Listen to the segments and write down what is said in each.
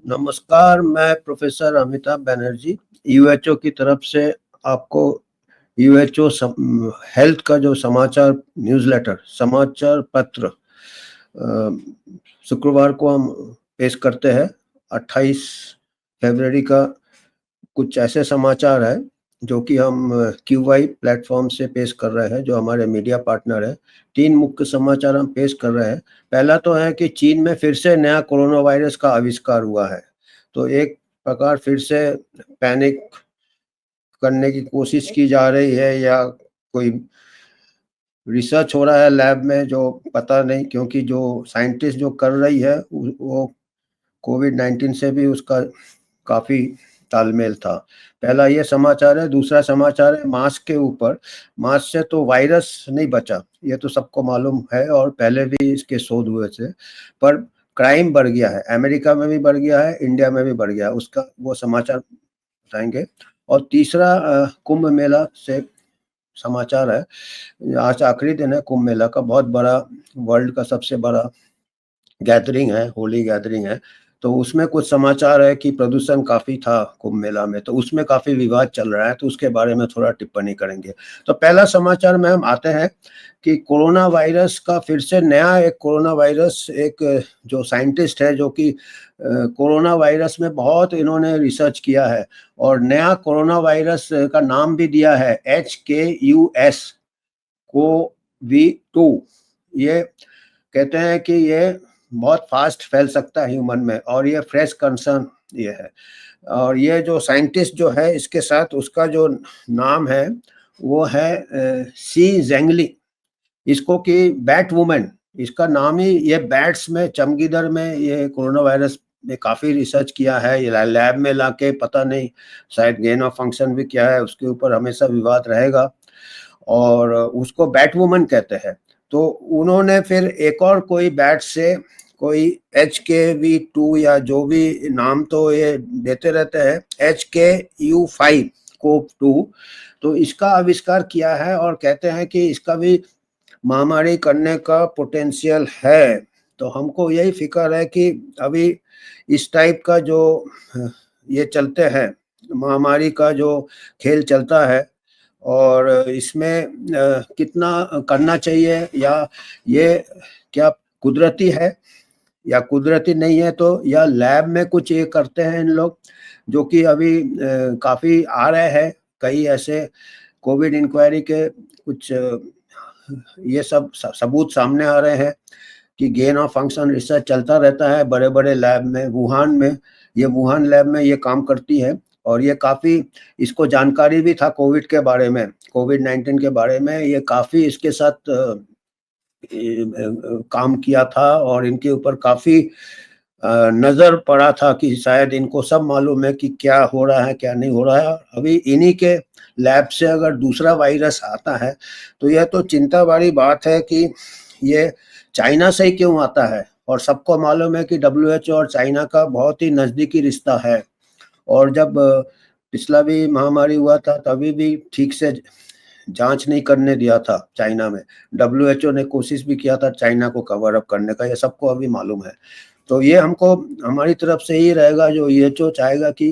नमस्कार, मैं प्रोफ़ेसर अमिताभ बनर्जी, यूएचओ की तरफ से आपको यूएचओ हेल्थ का जो समाचार न्यूज़लेटर, समाचार पत्र शुक्रवार को हम पेश करते हैं। 28 फ़रवरी का कुछ ऐसे समाचार हैं, जो कि हम क्यूवाई प्लेटफ़ॉर्म से पेश कर रहे हैं, जो हमारे मीडिया पार्टनर है। 3 मुख्य समाचार हम पेश कर रहे हैं। पहला तो है कि चीन में फिर से नया कोरोना वायरस का आविष्कार हुआ है। तो एक प्रकार फिर से पैनिक करने की कोशिश की जा रही है या कोई रिसर्च हो रहा है लैब में, जो पता नहीं, क्योंकि जो साइंटिस्ट जो कर रही है वो कोविड-19 से भी उसका काफ़ी तालमेल था। पहला ये समाचार है। दूसरा समाचार है मास्क के ऊपर। मास्क से तो वायरस नहीं बचा, ये तो सबको मालूम है और पहले भी इसके शोध हुए थे, पर क्राइम बढ़ गया है। अमेरिका में भी बढ़ गया है, इंडिया में भी बढ़ गया है, उसका वो समाचार बताएँगे। और तीसरा कुंभ मेला से समाचार है। आज आखिरी दिन है कुंभ मेला का, बहुत बड़ा, वर्ल्ड का सबसे बड़ा गैदरिंग है, होली गैदरिंग है। तो उसमें कुछ समाचार है कि प्रदूषण काफ़ी था कुंभ मेला में, तो उसमें काफ़ी विवाद चल रहा है, तो उसके बारे में थोड़ा टिप्पणी करेंगे। तो पहला समाचार में हम आते हैं कि कोरोना वायरस का फिर से नया एक कोरोना वायरस, एक जो साइंटिस्ट है जो कि कोरोना वायरस में बहुत इन्होंने रिसर्च किया है और नया कोरोना वायरस का नाम भी दिया है HKUS कोवी2। ये कहते हैं कि ये बहुत फास्ट फैल सकता है ह्यूमन में और ये फ्रेश कंसर्न ये है। और ये जो साइंटिस्ट जो है इसके साथ, उसका जो नाम है वो है शी ज़ेंगली। इसको कि बैट वुमन, इसका नाम ही, ये बैट्स में, चमगीदड़ में ये कोरोना वायरस ने काफ़ी रिसर्च किया है। ये लैब में लाके पता नहीं, शायद गेन ऑफ फंक्शन भी क्या है, उसके ऊपर हमेशा विवाद रहेगा और उसको बैट वुमन कहते हैं। तो उन्होंने फिर एक और कोई बैट से कोई HKV2 या जो भी नाम तो ये देते रहते हैं, HKU5 कोव2, तो इसका आविष्कार किया है और कहते हैं कि इसका भी महामारी करने का पोटेंशियल है। तो हमको यही फ़िक्र है कि अभी इस टाइप का जो ये चलते हैं, महामारी का जो खेल चलता है और इसमें कितना करना चाहिए, या ये क्या कुदरती है या कुदरती नहीं है, तो या लैब में कुछ ये करते हैं इन लोग, जो कि अभी काफ़ी आ रहे हैं कई ऐसे कोविड इंक्वायरी के कुछ ये सब सबूत सामने आ रहे हैं कि गेन ऑफ फंक्शन रिसर्च चलता रहता है बड़े-बड़े लैब में। वुहान में, ये वुहान लैब में ये काम करती है और ये काफ़ी, इसको जानकारी भी था कोविड के बारे में, कोविड-19 के बारे में। ये काफ़ी इसके साथ काम किया था और इनके ऊपर काफ़ी नज़र पड़ा था कि शायद इनको सब मालूम है कि क्या हो रहा है, क्या नहीं हो रहा है। अभी इन्हीं के लैब से अगर दूसरा वायरस आता है, तो यह तो चिंता वाली बात है कि ये चाइना से ही क्यों आता है। और सबको मालूम है कि WHO और चाइना का बहुत ही नज़दीकी रिश्ता है और जब पिछला भी महामारी हुआ था, तभी भी ठीक से जाँच नहीं करने दिया था चाइना में। WHO ने कोशिश भी किया था चाइना को कवर अप करने का, ये सबको अभी मालूम है। तो ये हमको, हमारी तरफ से ही रहेगा, जो WHO चाहेगा कि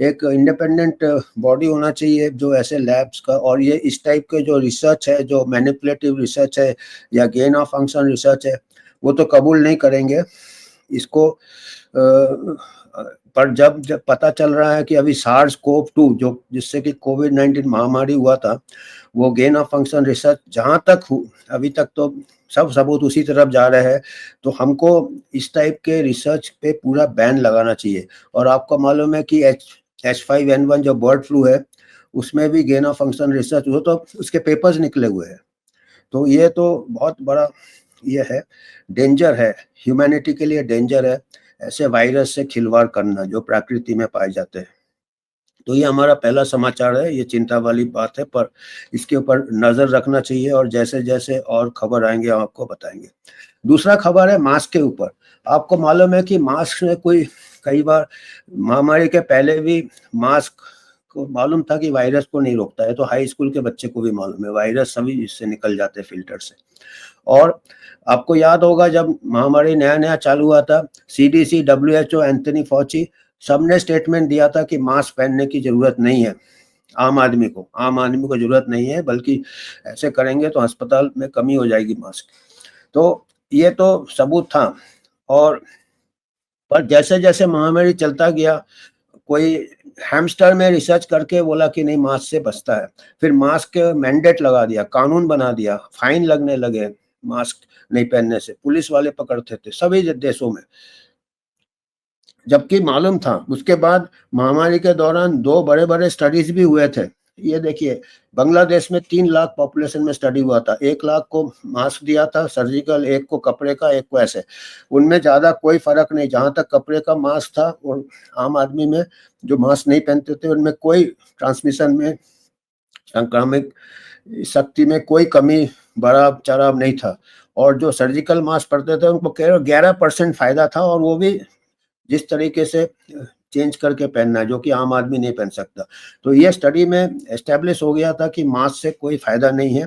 एक इंडिपेंडेंट बॉडी होना चाहिए जो ऐसे लैब्स का, और ये इस टाइप के जो रिसर्च है, जो मैनिपुलेटिव रिसर्च है या गेन ऑफ फंक्शन रिसर्च है, वो तो कबूल नहीं करेंगे इसको। पर जब पता चल रहा है कि अभी सार्स कोव 2, जो जिससे कि कोविड-19 महामारी हुआ था, वो गेन ऑफ फंक्शन रिसर्च जहाँ तक अभी तक तो सब सबूत उसी तरफ जा रहे हैं, तो हमको इस टाइप के रिसर्च पे पूरा बैन लगाना चाहिए। और आपको मालूम है कि H5N1 जो बर्ड फ्लू है, उसमें भी गेन ऑफ फंक्शन रिसर्च, वो तो उसके पेपर्स निकले हुए हैं। तो ये तो बहुत बड़ा ये है, डेंजर है, ह्यूमैनिटी के लिए डेंजर है, ऐसे वायरस से खिलवाड़ करना जो प्रकृति में पाए जाते हैं। तो ये हमारा पहला समाचार है, ये चिंता वाली बात है, पर इसके ऊपर नज़र रखना चाहिए और जैसे-जैसे और खबर आएँगे हम आपको बताएँगे। दूसरा खबर है मास्क के ऊपर। आपको मालूम है कि मास्क में कोई, कई बार महामारी के पहले भी मास्क को मालूम था कि वायरस को नहीं रोकता है, तो हाई स्कूल के बच्चे को भी मालूम है, वायरस सभी इससे निकल जाते हैं फ़िल्टर से। और आपको याद होगा जब महामारी नया-नया चालू हुआ था, सीडीसी, डब्ल्यूएचओ, एंथनी फाउची सबने स्टेटमेंट दिया था कि मास्क पहनने की ज़रूरत नहीं है आम आदमी को ज़रूरत नहीं है, बल्कि ऐसे करेंगे तो अस्पताल में कमी हो जाएगी मास्क। तो ये तो सबूत था। और पर जैसे-जैसे महामारी चलता गया, कोई हैमस्टर में रिसर्च करके बोला कि नहीं मास्क से बचता है। फिर मास्क मैंडेट लगा दिया, कानून बना दिया, फाइन लगने लगे मास्क नहीं पहनने से, पुलिस वाले पकड़ते थे सभी देशों में। जबकि मालूम था, उसके बाद महामारी के दौरान 2 बड़े-बड़े स्टडीज़ भी हुए थे। ये देखिए, बांग्लादेश में 3 लाख पॉपुलेशन में स्टडी हुआ था, 1 लाख को मास्क दिया था सर्जिकल, 1 को कपड़े का, 1 को ऐसे। उनमें ज़्यादा कोई फ़र्क नहीं, जहाँ तक कपड़े का मास्क था और आम आदमी में जो मास्क नहीं पहनते थे, उनमें कोई ट्रांसमिशन में, संक्रामक शक्ति में कोई कमी, बढ़ाव-चढ़ाव नहीं था। और जो सर्जिकल मास्क पहनते थे, उनको केवल 11% फ़ायदा था, और वो भी जिस तरीके से चेंज करके पहनना है, जो कि आम आदमी नहीं पहन सकता। तो ये स्टडी में एस्टेब्लिश हो गया था कि मास्क से कोई फ़ायदा नहीं है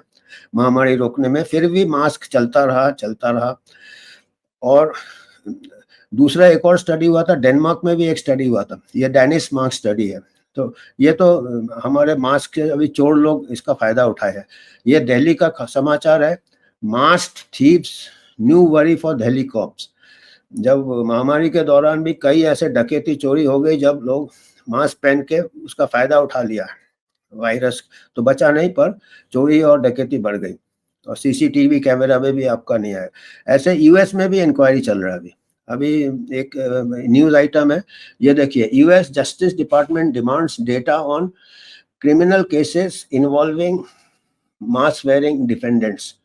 महामारी रोकने में, फिर भी मास्क चलता रहा। और दूसरा एक और स्टडी हुआ था, डेनमार्क में भी एक स्टडी हुआ था, ये डेनिश मास्क स्टडी है। तो ये तो हमारे मास्क के अभी चोर लोग इसका फ़ायदा उठाए हैं। ये दिल्ली का समाचार है, mask thieves new worry for Delhi cops. जब महामारी के दौरान भी कई ऐसे डकैती, चोरी हो गई, जब लोग मास्क पहन के उसका फ़ायदा उठा लिया। वायरस तो बचा नहीं, पर चोरी और डकैती बढ़ गई, और सीसीटीवी कैमरा में भी आपका नहीं आया। ऐसे यूएस में भी इंक्वायरी चल रहा है अभी। अभी एक न्यूज़ आइटम है, ये देखिए, US justice department demands data on criminal cases involving mask wearing defendants,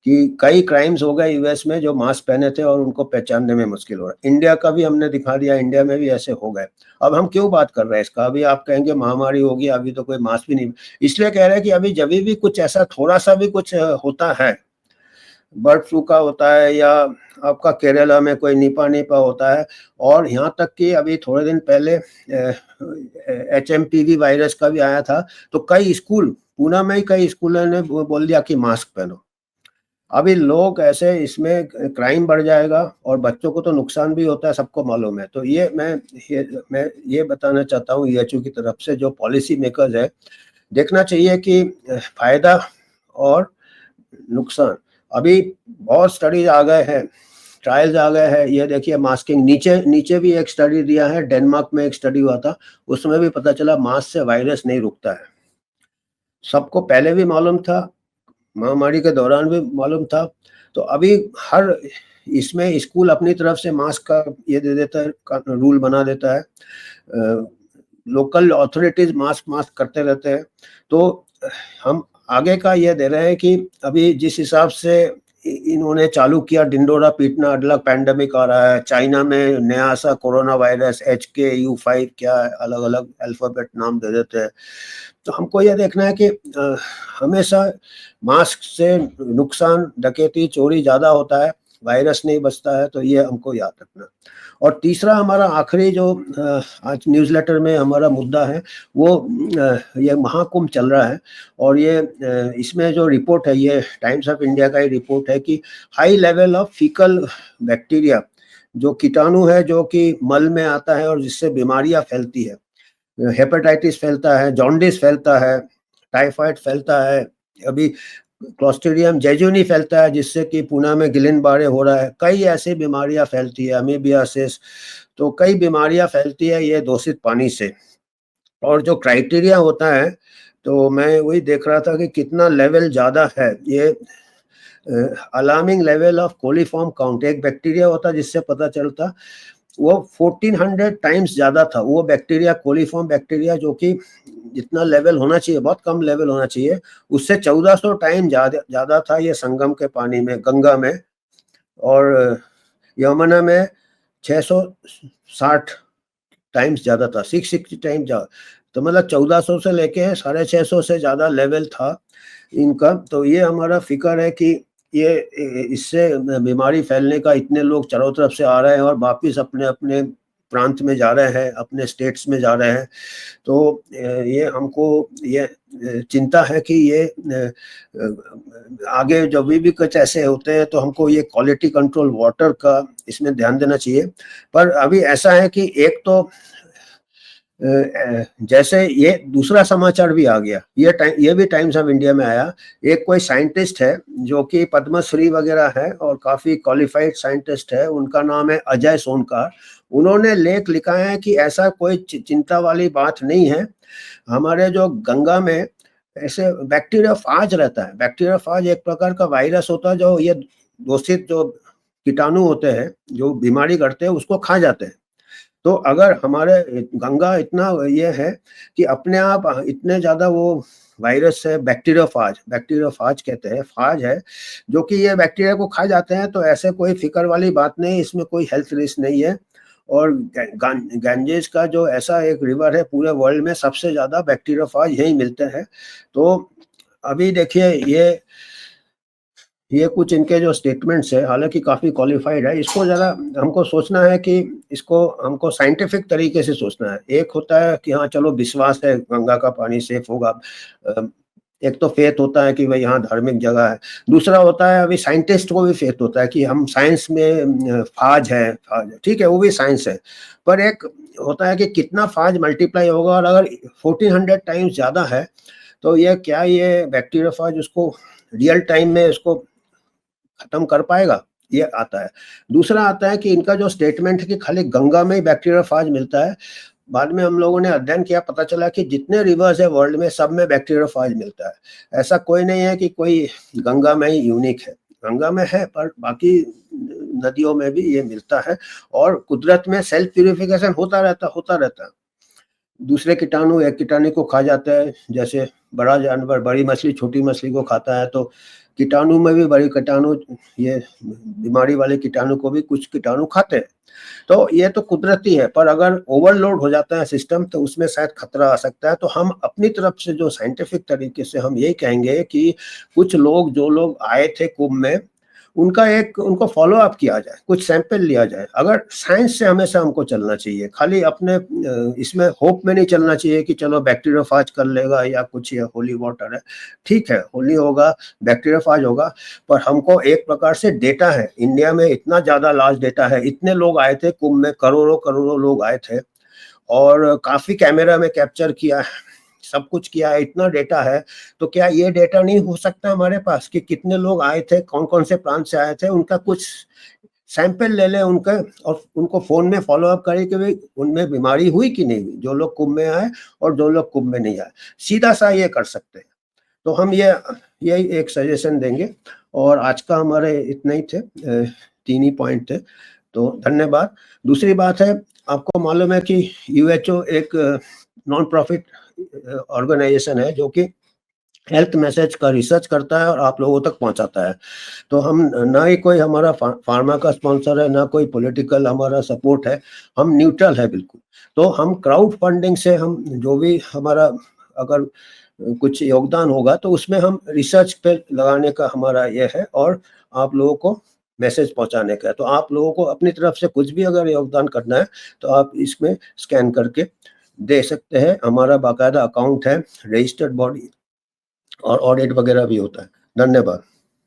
कि कई क्राइम्स हो गए यूएस में जो मास्क पहने थे और उनको पहचानने में मुश्किल हो रहा है। इंडिया का भी हमने दिखा दिया, इंडिया में भी ऐसे हो गए। अब हम क्यों बात कर रहे हैं इसका? अभी आप कहेंगे महामारी होगी, अभी तो कोई मास्क भी नहीं, इसलिए कह रहे हैं कि अभी जभी भी कुछ ऐसा थोड़ा-सा भी कुछ होता है, बर्ड फ्लू का होता है, या आपका केरला में कोई निपा होता है, और यहाँ तक कि अभी थोड़े दिन पहले एचएमपीवी वायरस का भी आया था, तो कई स्कूल, पूना में ही कई स्कूलों ने बोल दिया कि मास्क पहनो। अभी लोग ऐसे, इसमें क्राइम बढ़ जाएगा और बच्चों को तो नुकसान भी होता है, सबको मालूम है। तो ये मैं ये बताना चाहता हूँ ईएचओ की तरफ से, जो पॉलिसी मेकर्स है, देखना चाहिए कि फ़ायदा और नुकसान। अभी बहुत स्टडीज़ आ गए हैं, ट्रायल्स आ गए हैं। ये देखिए, मास्किंग, नीचे भी एक स्टडी दिया है, डेनमार्क में एक स्टडी हुआ था, उसमें भी पता चला मास्क से वायरस नहीं रुकता है। सबको पहले भी मालूम था, महामारी के दौरान भी मालूम था। तो अभी हर इसमें स्कूल अपनी तरफ से मास्क का ये दे देता है, रूल बना देता है। लोकल अथॉरिटीज़ मास्क करते रहते हैं। तो हम आगे का ये दे रहे हैं कि अभी जिस हिसाब से इन्होंने चालू किया ढिंढोरा पीटना, अगला पैंडेमिक आ रहा है, चाइना में नया सा कोरोना वायरस HKU5, क्या अलग-अलग अल्फ़ाबेट नाम दे देते हैं। तो हमको ये देखना है कि हमेशा मास्क से नुकसान, डकैती, चोरी ज़्यादा होता है, वायरस नहीं बचता है, तो ये हमको याद रखना। और तीसरा हमारा आखिरी जो आज न्यूज़लेटर में हमारा मुद्दा है, वो ये महाकुंभ चल रहा है, और ये इसमें जो रिपोर्ट है, ये टाइम्स ऑफ इंडिया का ही रिपोर्ट है कि high level of faecal bacteria, जो कीटाणु है जो कि मल में आता है और जिससे बीमारियां फैलती है, हेपेटाइटिस फैलता है, जॉन्डिस फैलता है, टाइफाइड फैलता है, अभी क्लोस्ट्रिडियम जेजुनी फैलता है, जिससे कि पुणे में गिलेनबारे हो रहा है। कई ऐसी बीमारियां फैलती है, अमीबियासिस, तो कई बीमारियां फैलती है ये दूषित पानी से। और जो क्राइटेरिया होता है, तो मैं वही देख रहा था कि कितना लेवल ज़्यादा है, ये alarming level of coliform count, एक बैक्टीरिया होता है जिससे पता चलता, वो 1400 टाइम्स ज़्यादा था, वो बैक्टीरिया, कोलीफॉर्म बैक्टीरिया, जो कि जितना लेवल होना चाहिए, बहुत कम लेवल होना चाहिए, उससे 1400 टाइम ज़्यादा था ये संगम के पानी में, गंगा में, और यमुना में 660 टाइम्स ज़्यादा था, 660 टाइम्स ज़्यादा। तो मतलब 1400 से लेके 650 से ज़्यादा लेवल था इनका। तो ये हमारा फ़िक्र है कि ये इससे बीमारी फैलने का, इतने लोग चारों तरफ से आ रहे हैं और वापिस अपने-अपने प्रांत में जा रहे हैं, अपने स्टेट्स में जा रहे हैं। तो ये हमको ये चिंता है कि ये आगे जब भी कुछ ऐसे होते हैं तो हमको ये क्वालिटी कंट्रोल वाटर का इसमें ध्यान देना चाहिए। पर अभी ऐसा है कि एक तो जैसे ये दूसरा समाचार भी आ गया, ये भी टाइम्स ऑफ इंडिया में आया। एक कोई साइंटिस्ट है जो कि पद्मश्री वगैरह है और काफी क्वालिफाइड साइंटिस्ट है, उनका नाम है अजय सोनकर। उन्होंने लेख लिखा है कि ऐसा कोई चिंता वाली बात नहीं है। हमारे जो गंगा में ऐसे बैक्टीरियाफाज रहता है। बैक्टीरियाफाज एक प्रकार का वायरस होता है जो ये दूषित जो कीटाणु होते हैं जो बीमारी करते हैं उसको खा जाते हैं। तो अगर हमारे गंगा इतना ये है कि अपने आप इतने ज़्यादा वो वायरस है, बैक्टीरियोफाज कहते हैं, फाज है, जो कि ये बैक्टीरिया को खा जाते हैं, तो ऐसे कोई फ़िक्र वाली बात नहीं, इसमें कोई हेल्थ रिस्क नहीं है। और गैंजेस का जो ऐसा एक रिवर है, पूरे वर्ल्ड में सबसे ज़्यादा बैक्टीरियोफाज यहीं मिलते हैं। तो अभी देखिए ये कुछ इनके जो स्टेटमेंट्स है, हालांकि काफ़ी क्वालिफाइड है, इसको ज़रा हमको सोचना है कि इसको हमको साइंटिफिक तरीके से सोचना है। एक होता है कि हाँ चलो विश्वास है गंगा का पानी सेफ होगा, एक तो फेथ होता है कि भाई यहाँ धार्मिक जगह है। दूसरा होता है अभी साइंटिस्ट को भी फेथ होता है कि हम साइंस में फाज है, ठीक है, वो भी साइंस है। पर एक होता है कि कितना फाज मल्टीप्लाई होगा, और अगर 1400 टाइम्स ज़्यादा है तो ये क्या ये बैक्टीरियोफाज उसको रियल टाइम में उसको खत्म कर पाएगा, ये आता है। दूसरा आता है कि इनका जो स्टेटमेंट है कि खाली गंगा में ही बैक्टीरियोफाज मिलता है। बाद में हम लोगों ने अध्ययन किया, पता चला कि जितने रिवर्स है वर्ल्ड में सब में बैक्टीरियोफाज मिलता है। ऐसा कोई नहीं है कि कोई गंगा में ही यूनिक है, गंगा में है पर बाकी नदियों में भी ये मिलता है। और कुदरत में सेल्फ प्यूरिफिकेशन होता रहता है। दूसरे कीटाणु एक कीटाणु को खा जाता है, जैसे बड़ा जानवर बड़ी मछली छोटी मछली को खाता है, तो कीटाणु में भी बड़ी कीटाणु, ये बीमारी वाले कीटाणु को भी कुछ कीटाणु खाते हैं। तो ये तो कुदरती है, पर अगर ओवरलोड हो जाता है सिस्टम तो उसमें शायद खतरा आ सकता है। तो हम अपनी तरफ से जो साइंटिफिक तरीके से हम यही कहेंगे कि कुछ लोग जो लोग आए थे कुंभ में, उनको फॉलो अप किया जाए, कुछ सैंपल लिया जाए। अगर साइंस से हमेशा हमको चलना चाहिए, खाली अपने इसमें होप में नहीं चलना चाहिए कि चलो बैक्टीरियोफाज कर लेगा या कुछ, ये होली वाटर है, ठीक है होली होगा, बैक्टीरियोफाज होगा, पर हमको एक प्रकार से डेटा है। इंडिया में इतना ज़्यादा लार्ज डेटा है, इतने लोग आए थे कुंभ में, करोड़ों करोड़ों लोग आए थे, और काफ़ी कैमरा में कैप्चर किया है, सब कुछ किया है, इतना डेटा है। तो क्या ये डेटा नहीं हो सकता हमारे पास कि कितने लोग आए थे, कौन कौन से प्रांत से आए थे, उनका कुछ सैंपल ले लें उनका, और उनको फ़ोन में फॉलो अप करें कि भाई उनमें बीमारी हुई कि नहीं हुई, जो लोग कुंभ में आए और जो लोग कुंभ में नहीं आए। सीधा सा ये कर सकते हैं। तो हम यही एक सजेशन देंगे। और आज का हमारे इतना ही थे, 3 ही पॉइंट थे, तो धन्यवाद। दूसरी बात है, आपको मालूम है कि यूएचओ एक नॉन प्रॉफिट ऑर्गेनाइजेशन है जो कि हेल्थ मैसेज का रिसर्च करता है और आप लोगों तक पहुंचाता है। तो हम ना ही कोई हमारा फार्मा का स्पॉन्सर है, ना कोई पॉलिटिकल हमारा सपोर्ट है, हम न्यूट्रल है बिल्कुल। तो हम क्राउड फंडिंग से हम जो भी हमारा अगर कुछ योगदान होगा तो उसमें हम रिसर्च पे लगाने का हमारा ये है, और आप लोगों को मैसेज पहुंचाने का है। तो आप लोगों को अपनी तरफ से कुछ भी अगर योगदान करना है तो आप इसमें स्कैन करके दे सकते हैं। हमारा बाकायदा अकाउंट है, रजिस्टर्ड बॉडी, और ऑडिट वगैरह भी होता है। धन्यवाद।